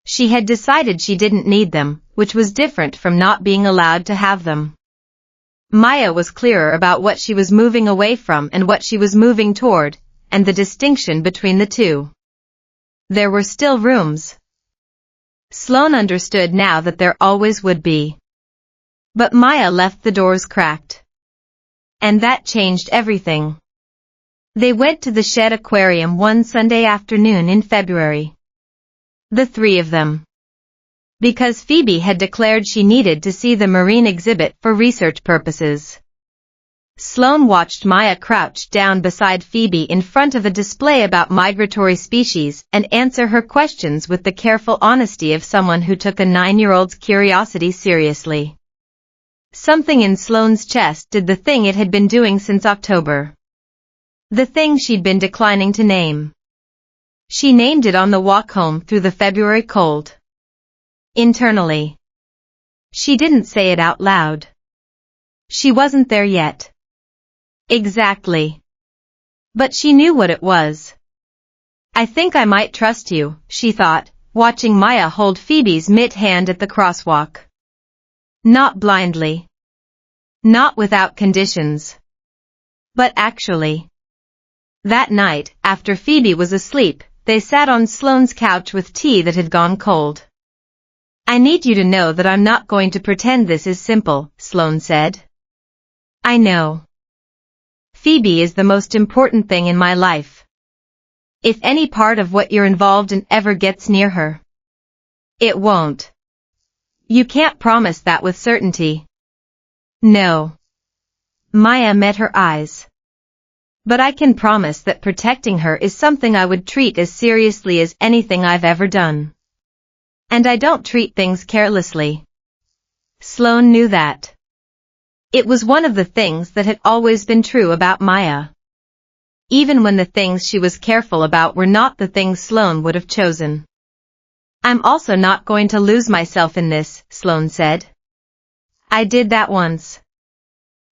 S1: She had decided she didn't need them, which was different from not being allowed to have them. Maya was clearer about what she was moving away from and what she was moving toward, and the distinction between the two. There were still rooms. Sloane understood now that there always would be. But Maya left the doors cracked. And that changed everything. They went to the Shed Aquarium one Sunday afternoon in February. The 3 of them. Because Phoebe had declared she needed to see the marine exhibit for research purposes. Sloane watched Maya crouch down beside Phoebe in front of a display about migratory species and answer her questions with the careful honesty of someone who took a 9-year-old's curiosity seriously. Something in Sloane's chest did the thing it had been doing since October. The thing she'd been declining to name. She named it on the walk home through the February cold. Internally. She didn't say it out loud. She wasn't there yet. Exactly. But she knew what it was. I think I might trust you, she thought, watching Maya hold Phoebe's mitt hand at the crosswalk. Not blindly. Not without conditions. But actually. That night, after Phoebe was asleep, they sat on Sloane's couch with tea that had gone cold. I need you to know that I'm not going to pretend this is simple, Sloane said. I know. Phoebe is the most important thing in my life. If any part of what you're involved in ever gets near her. It won't. You can't promise that with certainty. No. Maya met her eyes. But I can promise that protecting her is something I would treat as seriously as anything I've ever done. And I don't treat things carelessly. Sloane knew that. It was one of the things that had always been true about Maya. Even when the things she was careful about were not the things Sloane would have chosen. I'm also not going to lose myself in this, Sloane said. I did that once.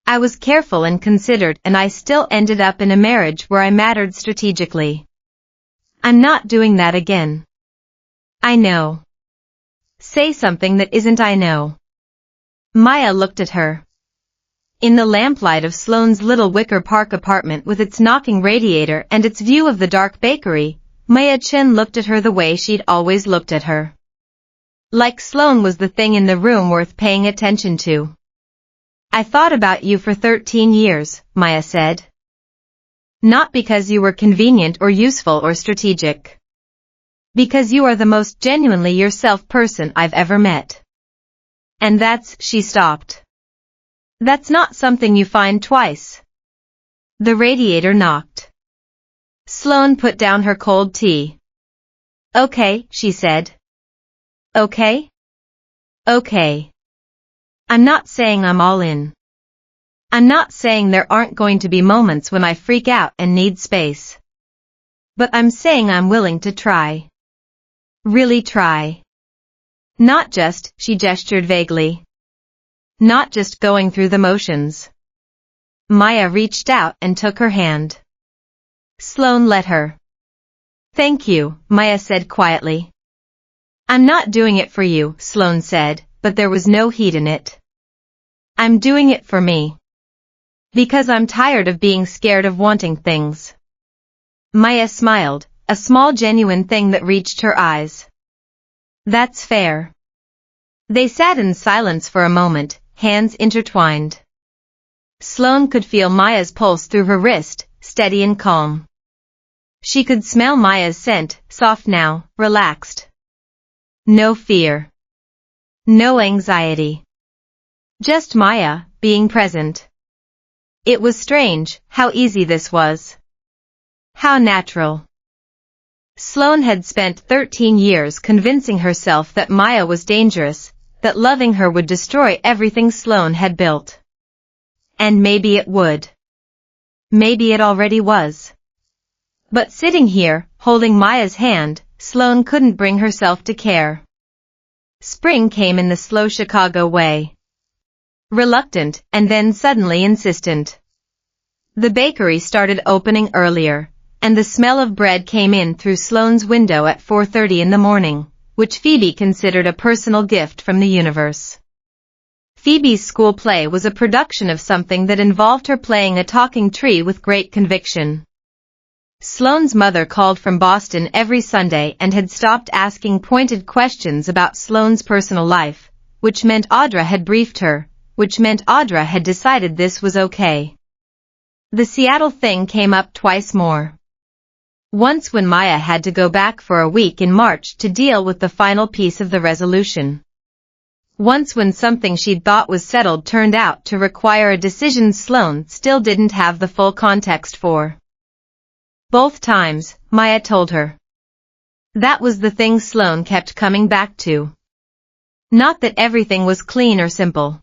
S1: I was careful and considered and I still ended up in a marriage where I mattered strategically. I'm not doing that again. I know. Say something that isn't I know. Maya looked at her. In the lamplight of Sloane's little Wicker Park apartment with its knocking radiator and its view of the dark bakery, Maya Chen looked at her the way she'd always looked at her. Like Sloane was the thing in the room worth paying attention to. I thought about you for 13 years, Maya said. Not because you were convenient or useful or strategic. Because you are the most genuinely yourself person I've ever met. And she stopped. That's not something you find twice. The radiator knocked. Sloane put down her cold tea. Okay, she said. Okay? Okay. I'm not saying I'm all in. I'm not saying there aren't going to be moments when I freak out and need space. But I'm saying I'm willing to try. Really try. Not just, she gestured vaguely. Not just going through the motions. Maya reached out and took her hand. Sloane let her. Thank you, Maya said quietly. I'm not doing it for you, Sloane said, but there was no heat in it. I'm doing it for me. Because I'm tired of being scared of wanting things. Maya smiled, a small genuine thing that reached her eyes. That's fair. They sat in silence for a moment, hands intertwined. Sloane could feel Maya's pulse through her wrist, steady and calm. She could smell Maya's scent, soft now, relaxed. No fear. No anxiety. Just Maya, being present. It was strange, how easy this was. How natural. Sloane had spent 13 years convincing herself that Maya was dangerous, that loving her would destroy everything Sloane had built. And maybe it would. Maybe it already was. But sitting here, holding Maya's hand, Sloane couldn't bring herself to care. Spring came in the slow Chicago way. Reluctant, and then suddenly insistent. The bakery started opening earlier, and the smell of bread came in through Sloane's window at 4:30 in the morning, which Phoebe considered a personal gift from the universe. Phoebe's school play was a production of something that involved her playing a talking tree with great conviction. Sloane's mother called from Boston every Sunday and had stopped asking pointed questions about Sloane's personal life, which meant Audra had briefed her, which meant Audra had decided this was okay. The Seattle thing came up twice more. Once when Maya had to go back for a week in March to deal with the final piece of the resolution. Once when something she'd thought was settled turned out to require a decision Sloane still didn't have the full context for. Both times, Maya told her. That was the thing Sloane kept coming back to. Not that everything was clean or simple.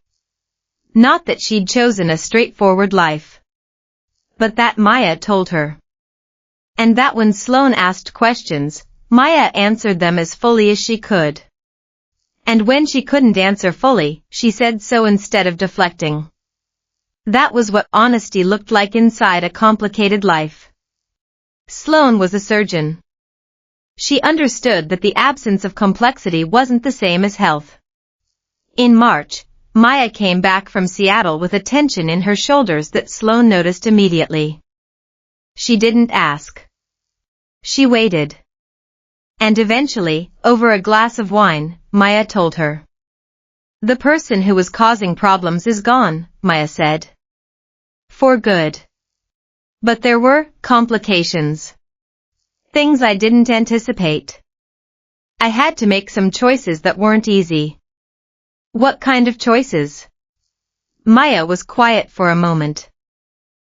S1: Not that she'd chosen a straightforward life. But that Maya told her. And that when Sloane asked questions, Maya answered them as fully as she could. And when she couldn't answer fully, she said so instead of deflecting. That was what honesty looked like inside a complicated life. Sloane was a surgeon. She understood that the absence of complexity wasn't the same as health. In March, Maya came back from Seattle with a tension in her shoulders that Sloane noticed immediately. She didn't ask. She waited. And eventually, over a glass of wine, Maya told her. The person who was causing problems is gone, Maya said. For good. But there were complications. Things I didn't anticipate. I had to make some choices that weren't easy. What kind of choices? Maya was quiet for a moment.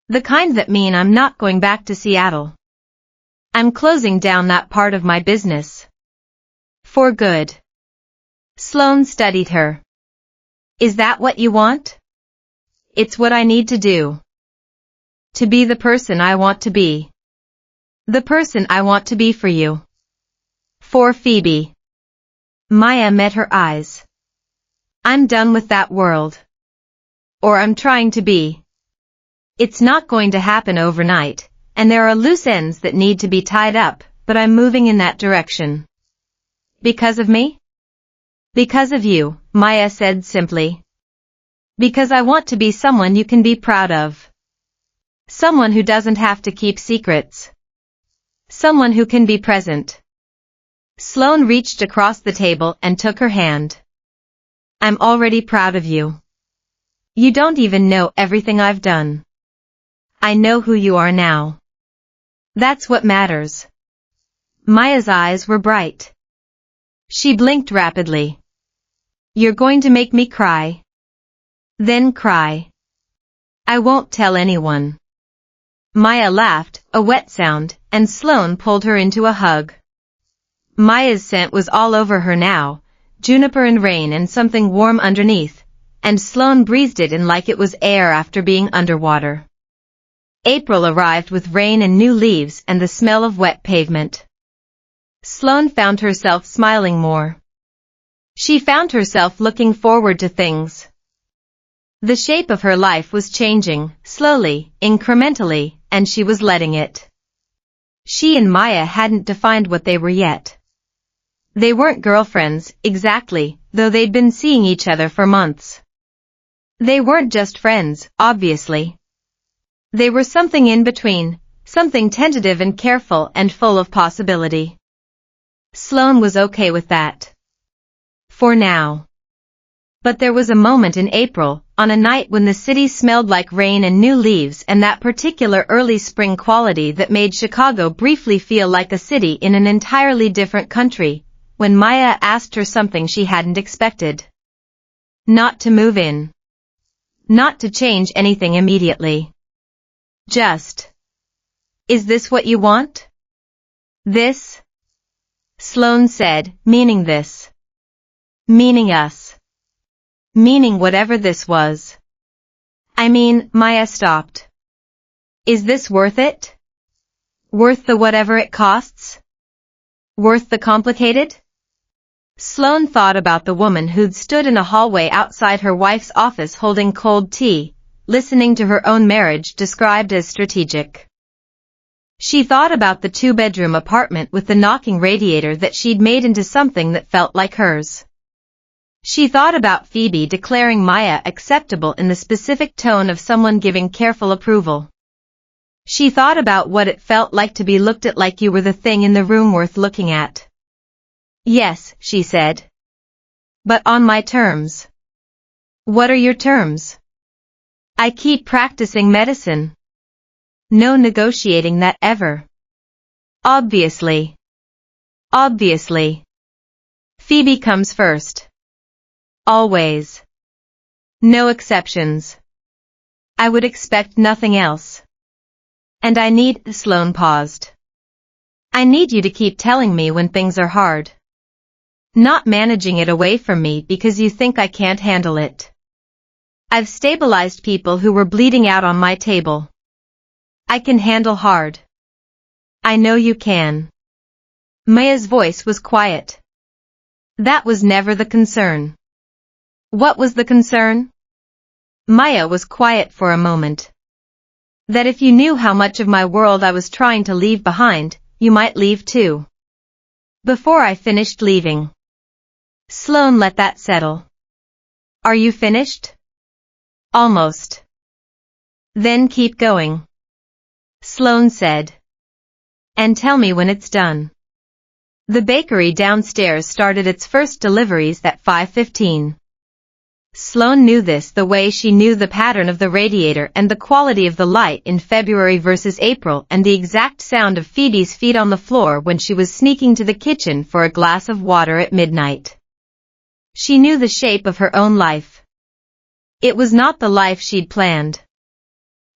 S1: The kind that mean I'm not going back to Seattle. I'm closing down that part of my business. For good. Sloane studied her. Is that what you want? It's what I need to do. To be the person I want to be. The person I want to be for you. For Phoebe. Maya met her eyes. I'm done with that world. Or I'm trying to be. It's not going to happen overnight, and there are loose ends that need to be tied up, but I'm moving in that direction. Because of me? Because of you, Maya said simply. Because I want to be someone you can be proud of. Someone who doesn't have to keep secrets. Someone who can be present. Sloane reached across the table and took her hand. I'm already proud of you. You don't even know everything I've done. I know who you are now. That's what matters. Maya's eyes were bright. She blinked rapidly. You're going to make me cry. Then cry. I won't tell anyone. Maya laughed, a wet sound, and Sloane pulled her into a hug. Maya's scent was all over her now, juniper and rain and something warm underneath, and Sloane breathed it in like it was air after being underwater. April arrived with rain and new leaves and the smell of wet pavement. Sloane found herself smiling more. She found herself looking forward to things. The shape of her life was changing, slowly, incrementally, and she was letting it. She and Maya hadn't defined what they were yet. They weren't girlfriends, exactly, though they'd been seeing each other for months. They weren't just friends, obviously. They were something in between, something tentative and careful and full of possibility. Sloane was okay with that. For now. But there was a moment in April, on a night when the city smelled like rain and new leaves and that particular early spring quality that made Chicago briefly feel like a city in an entirely different country, when Maya asked her something she hadn't expected. Not to move in. Not to change anything immediately. Just. Is this what you want? This? Sloane said, meaning this. Meaning us. Meaning whatever this was. I mean, Maya stopped. Is this worth it? Worth the whatever it costs? Worth the complicated? Sloane thought about the woman who'd stood in a hallway outside her wife's office holding cold tea, listening to her own marriage described as strategic. She thought about the two-bedroom apartment with the knocking radiator that she'd made into something that felt like hers. She thought about Phoebe declaring Maya acceptable in the specific tone of someone giving careful approval. She thought about what it felt like to be looked at like you were the thing in the room worth looking at. Yes, she said. But on my terms. What are your terms? I keep practicing medicine. No negotiating that ever. Obviously. Obviously. Phoebe comes first. Always. No exceptions. I would expect nothing else. And I need, Sloane paused. I need you to keep telling me when things are hard. Not managing it away from me because you think I can't handle it. I've stabilized people who were bleeding out on my table. I can handle hard. I know you can. Maya's voice was quiet. That was never the concern. What was the concern? Maya was quiet for a moment. That if you knew how much of my world I was trying to leave behind, you might leave too. Before I finished leaving. Sloane let that settle. Are you finished? Almost. Then keep going. Sloane said. And tell me when it's done. The bakery downstairs started its first deliveries at 5:15. Sloane knew this the way she knew the pattern of the radiator and the quality of the light in February versus April and the exact sound of Phoebe's feet on the floor when she was sneaking to the kitchen for a glass of water at midnight. She knew the shape of her own life. It was not the life she'd planned.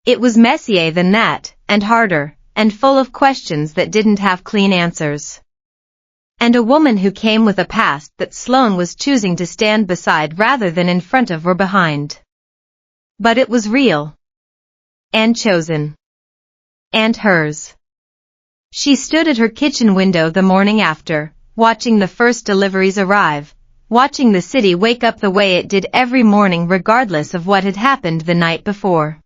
S1: It was messier than that, and harder, and full of questions that didn't have clean answers. And a woman who came with a past that Sloane was choosing to stand beside rather than in front of or behind. But it was real. And chosen. And hers. She stood at her kitchen window the morning after, watching the first deliveries arrive, watching the city wake up the way it did every morning regardless of what had happened the night before.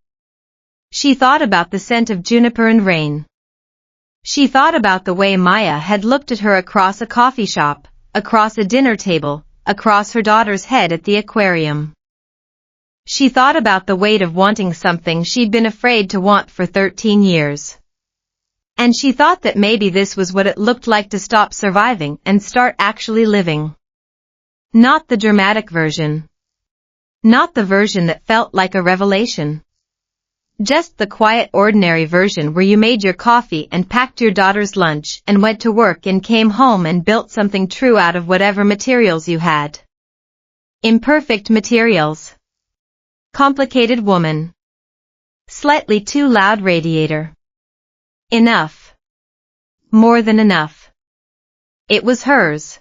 S1: She thought about the scent of juniper and rain. She thought about the way Maya had looked at her across a coffee shop, across a dinner table, across her daughter's head at the aquarium. She thought about the weight of wanting something she'd been afraid to want for 13 years. And she thought that maybe this was what it looked like to stop surviving and start actually living. Not the dramatic version. Not the version that felt like a revelation. Just the quiet ordinary version where you made your coffee and packed your daughter's lunch and went to work and came home and built something true out of whatever materials you had. Imperfect materials. Complicated woman. Slightly too loud radiator. Enough. More than enough. It was hers.